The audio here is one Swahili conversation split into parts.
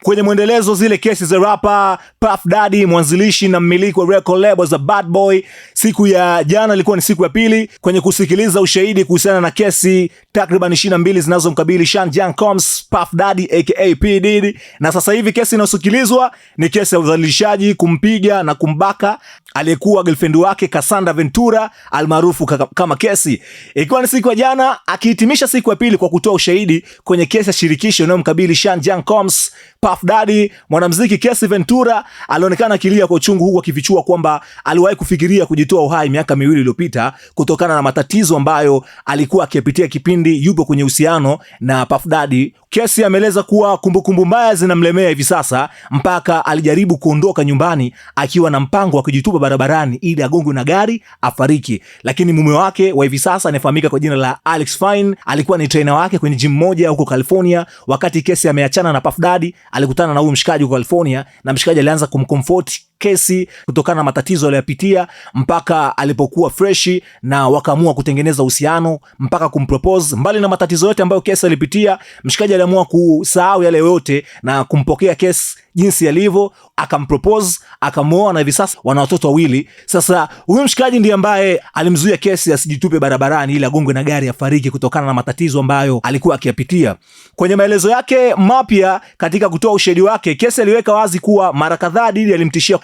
Kwenye mwendelezo zile kesi za rapper Puff Daddy, mwanzilishi na mmiliki wa record label za Bad Boy, siku ya jana ilikuwa ni siku ya pili kwenye kusikiliza ushahidi kuhusiana na kesi takriban 22 zinazomkabili Sean Combs, Puff Daddy aka P Diddy. Na sasa hivi kesi inayosikilizwa ni kesi ya udhalilishaji, kumpiga na kumbaka aliyekuwa girlfriend wake Cassandra Ventura almaarufu kama Kesi. Ikiwa ni siku ya jana, akihitimisha siku ya pili kwa kutoa ushahidi kwenye kesi ya shirikisho inayomkabili Sean Combs, Puff Daddy, mwanamuziki Kesi Ventura alionekana akilia kwa uchungu, huku akifichua kwamba aliwahi kufikiria kujitoa uhai miaka 2 iliyopita kutokana na matatizo ambayo alikuwa akipitia kipindi yupo kwenye uhusiano na Puff Daddy. Kesi ameeleza kuwa kumbukumbu mbaya zinamlemea hivi sasa mpaka alijaribu kuondoka nyumbani akiwa na mpango wa kujitupa barabarani ili agongwe na gari afariki, lakini mume wake wa hivi sasa anafahamika kwa jina la Alex Fine alikuwa ni trainer wake kwenye gym moja huko California. Wakati Kesi ameachana na Puff Daddy, alikutana na huyu mshikaji huko California na mshikaji alianza kumcomfort Kesi kutokana na matatizo aliyopitia mpaka alipokuwa freshi, na wakaamua kutengeneza uhusiano mpaka kumpropose. Mbali na matatizo yote ambayo Kesi alipitia, mshikaji aliamua kusahau yale yote na kumpokea Kesi jinsi alivyo, akampropose, akamuoa na hivi sasa wana watoto wawili. Sasa huyu mshikaji ndiye ambaye alimzuia Kesi asijitupe barabarani ili agongwe na gari afariki kutokana na matatizo ambayo alikuwa akiyapitia. Kwenye maelezo yake mapya katika kutoa ushahidi wake, Kesi aliweka wazi kuwa mara kadhaa Diddy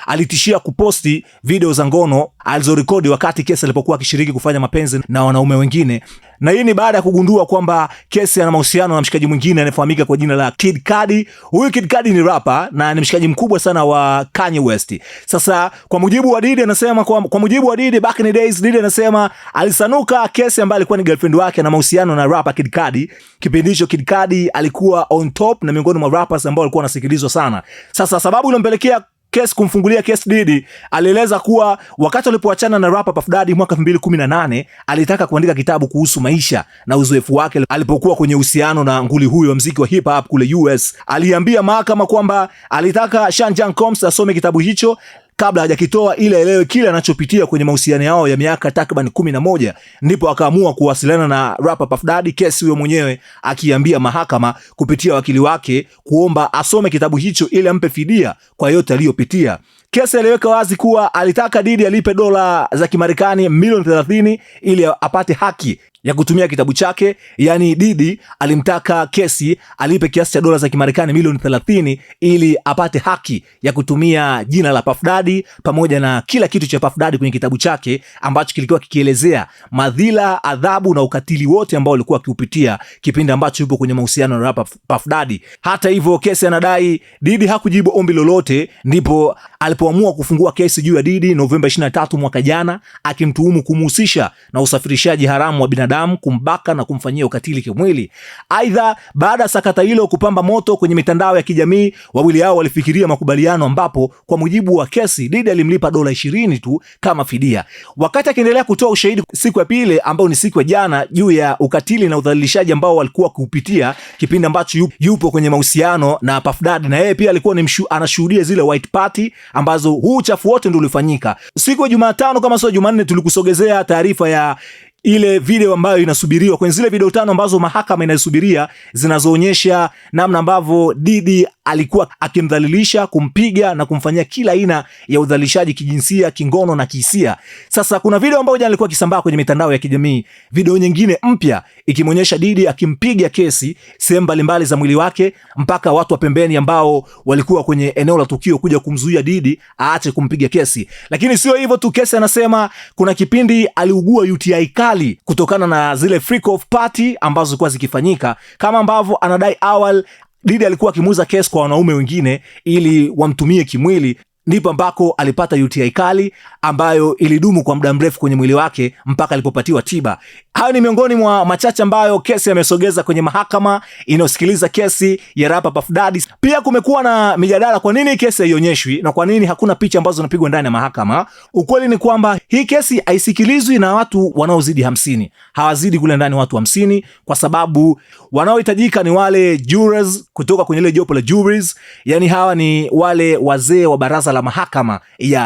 alitishia kuposti video za ngono alizorekodi wakati Kesi alipokuwa akishiriki kufanya mapenzi na wanaume wengine. Na hii ni baada ya kugundua kwamba Kesi ana mahusiano na mshikaji mwingine anayefahamika kwa jina la Kid Cudi. Huyu Kid Cudi ni rapper na ni mshikaji mkubwa sana wa Kanye West. Sasa kwa mujibu wa Diddy anasema kwa mujibu wa Diddy, back in the days, Diddy anasema alisanuka Kesi ambaye alikuwa ni girlfriend wake na mahusiano na rapper Kid Cudi. Kipindi hicho Kid Cudi alikuwa on top na miongoni mwa rappers ambao walikuwa wanasikilizwa sana. Sasa sababu iliyompelekea Kesi kumfungulia Kesi Diddy, alieleza kuwa wakati alipoachana na rapper Puff Daddy mwaka 2018, alitaka kuandika kitabu kuhusu maisha na uzoefu wake alipokuwa kwenye uhusiano na nguli huyo wa muziki wa hip hop kule US. Aliambia mahakama kwamba alitaka Sean Combs asome kitabu hicho kabla hajakitoa ili aelewe kile anachopitia kwenye mahusiano yao ya miaka takriban 11. Ndipo akaamua kuwasiliana na rapper Puff Daddy, Kesi huyo mwenyewe akiambia mahakama kupitia wakili wake kuomba asome kitabu hicho ili ampe fidia kwa yote aliyopitia. Kesi aliweka wazi kuwa alitaka Diddy alipe dola za Kimarekani milioni 30 ili apate haki ya kutumia kitabu chake. Yani Diddy alimtaka Kesi alipe kiasi cha dola za Kimarekani milioni 30 ili apate haki ya kutumia jina la Puff Daddy pamoja na kila kitu cha Puff Daddy kwenye kitabu chake ambacho kilikuwa kikielezea madhila, adhabu na ukatili wote ambao alikuwa akiupitia kipindi ambacho yupo kwenye mahusiano na rapper Puff Daddy. Hata hivyo, Kesi anadai Diddy hakujibu ombi lolote, ndipo alipoamua kufungua kesi juu ya Diddy Novemba 23 mwaka jana, akimtuhumu kumhusisha na usafirishaji haramu wa binadamu, kumbaka na kumfanyia ukatili kimwili. Aidha, baada ya sakata hilo kupamba moto kwenye mitandao ya kijamii, wawili hao walifikiria makubaliano ambapo kwa mujibu wa Kesi, Diddy alimlipa dola 20 tu kama fidia. Wakati akiendelea kutoa ushahidi siku ya pili ambao ni siku ya jana juu ya ukatili na udhalilishaji ambao walikuwa kuupitia kipindi ambacho yupo kwenye mahusiano na Puff Daddy, na yeye pia alikuwa anashuhudia zile white party ambazo huu uchafu wote ndio ulifanyika. Siku ya Jumatano kama sio Jumanne tulikusogezea taarifa ya ile video ambayo inasubiriwa kwenye zile video 5 ambazo mahakama inasubiria, zinazoonyesha namna ambavyo Diddy alikuwa akimdhalilisha, kumpiga na kumfanyia kila aina ya udhalilishaji kijinsia, kingono na kihisia. Sasa kuna video ambayo jana ilikuwa ikisambaa kwenye mitandao ya kijamii, video nyingine mpya ikimwonyesha Diddy akimpiga Kesi sehemu mbalimbali za mwili wake, mpaka watu wa pembeni ambao walikuwa kwenye eneo la tukio kuja kumzuia Diddy aache kumpiga Kesi. Lakini sio hivyo tu, Kesi anasema kuna kipindi aliugua UTI kali kutokana na zile freak off party ambazo zilikuwa zikifanyika, kama ambavyo anadai awali Diddy alikuwa akimuuza Kesi kwa wanaume wengine ili wamtumie kimwili. Ndipo ambako alipata UTI kali ambayo ilidumu kwa muda mrefu kwenye mwili wake mpaka alipopatiwa tiba. Hayo ni miongoni mwa machache ambayo Kesi amesogeza kwenye mahakama inayosikiliza kesi ya rapper Puff Daddy. Pia kumekuwa na mijadala kwa nini kesi haionyeshwi na kwa nini hakuna picha ambazo zinapigwa ndani ya mahakama. Ukweli ni kwamba hii kesi haisikilizwi na watu wanaozidi 50. Hawazidi kule ndani watu 50 kwa sababu wanaohitajika ni wale jurors kutoka kwenye ile jopo la juries. Yani hawa ni wale wazee wa baraza la mahakama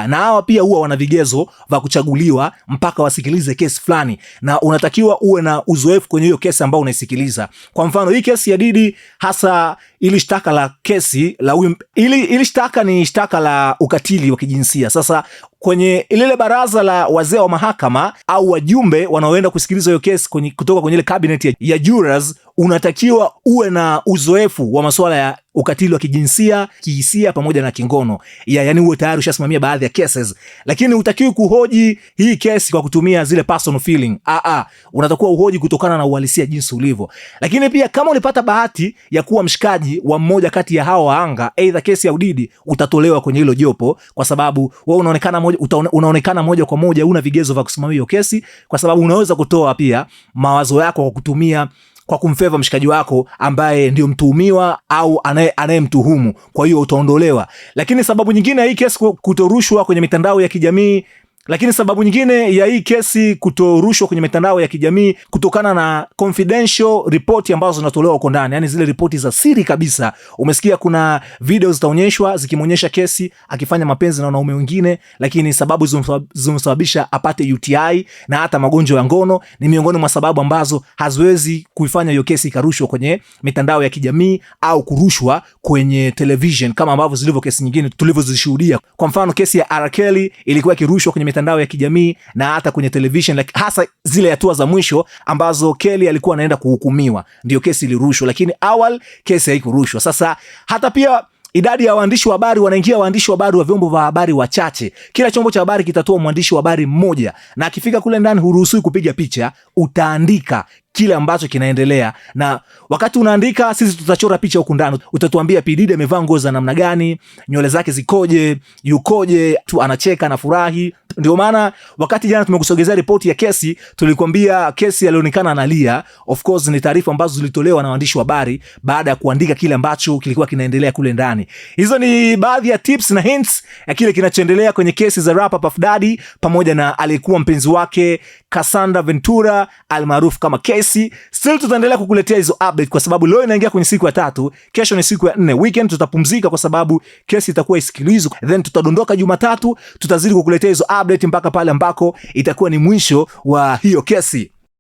na hawa pia huwa wana vigezo vya kuchaguliwa mpaka wasikilize kesi fulani, na unatakiwa uwe na uzoefu kwenye hiyo kesi ambao unaisikiliza. Kwa mfano hii kesi ya Diddy, hasa ili shtaka la kesi la ili shtaka ni shtaka la ukatili wa kijinsia. Sasa kwenye ile baraza la wazee wa mahakama au wajumbe wanaoenda kusikiliza hiyo kesi kutoka kwenye ile cabinet ya jurors, unatakiwa uwe na uzoefu wa masuala ya ukatili wa kijinsia, kihisia pamoja na kingono. Yani uwe tayari ushasimamia baadhi ya cases, lakini utakiwi kuhoji hii kesi kwa kutumia zile personal feeling. Unatakiwa uhoji kutokana na uhalisia jinsi ulivyo. Lakini pia kama ulipata bahati ya kuwa mshikaji wa mmoja kati ya hao waanga, aidha kesi ya Diddy, utatolewa kwenye hilo jopo, kwa sababu wewe unaonekana moja kwa moja una vigezo vya kusimamia hiyo kesi, kwa sababu unaweza kutoa pia mawazo yako kwa kumfeva mshikaji wako ambaye ndio mtuhumiwa au anayemtuhumu. Kwa hiyo utaondolewa. Lakini sababu nyingine ya hii kesi kutorushwa kwenye mitandao ya kijamii kutokana na confidential report ambazo zinatolewa huko ndani, yani zile ripoti za siri kabisa. Umesikia kuna video zitaonyeshwa zikimonyesha kesi akifanya mapenzi na wanaume wengine, lakini sababu zilizomsababisha apate UTI na hata magonjwa ya ngono ni miongoni mwa sababu ambazo haziwezi kuifanya hiyo kesi ikarushwa kwenye mitandao ya kijamii au kurushwa kwenye television kama ambavyo zilivyo kesi nyingine tulivyozishuhudia. Kwa mfano kesi ya R. Kelly ilikuwa ikirushwa kwenye mitandao ya kijamii na hata kwenye television, hasa zile hatua za mwisho ambazo Kelly alikuwa anaenda kuhukumiwa, ndio kesi ilirushwa, lakini awali kesi haikurushwa. Sasa hata pia idadi ya waandishi wa habari, wanaingia waandishi wa habari wa vyombo vya habari wachache. Kila chombo cha habari kitatoa mwandishi wa habari mmoja, na akifika kule ndani huruhusiwi kupiga picha, utaandika kile ambacho kinaendelea, na wakati unaandika sisi tutachora picha huko ndani. Utatuambia P Diddy amevaa nguo za namna gani, nywele zake zikoje, yukoje, tu anacheka na furahi. Ndio maana wakati jana tumekusogezea ripoti ya kesi, tulikwambia kesi alionekana analia. Of course ni taarifa ambazo zilitolewa na waandishi wa habari baada ya kuandika kile ambacho kilikuwa kinaendelea kule ndani. Hizo ni baadhi ya tips na hints ya kile kinachoendelea kwenye kesi za rapper Puff Daddy pamoja na aliyekuwa mpenzi wake Cassandra Ventura almaarufu kama Casey. Still tutaendelea kukuletea hizo update kwa sababu leo inaingia kwenye siku ya 3, kesho ni siku ya 4. Weekend tutapumzika kwa sababu kesi itakuwa isikilizwe, then tutadondoka Jumatatu, tutazidi kukuletea hizo update mpaka pale ambako itakuwa ni mwisho wa hiyo kesi.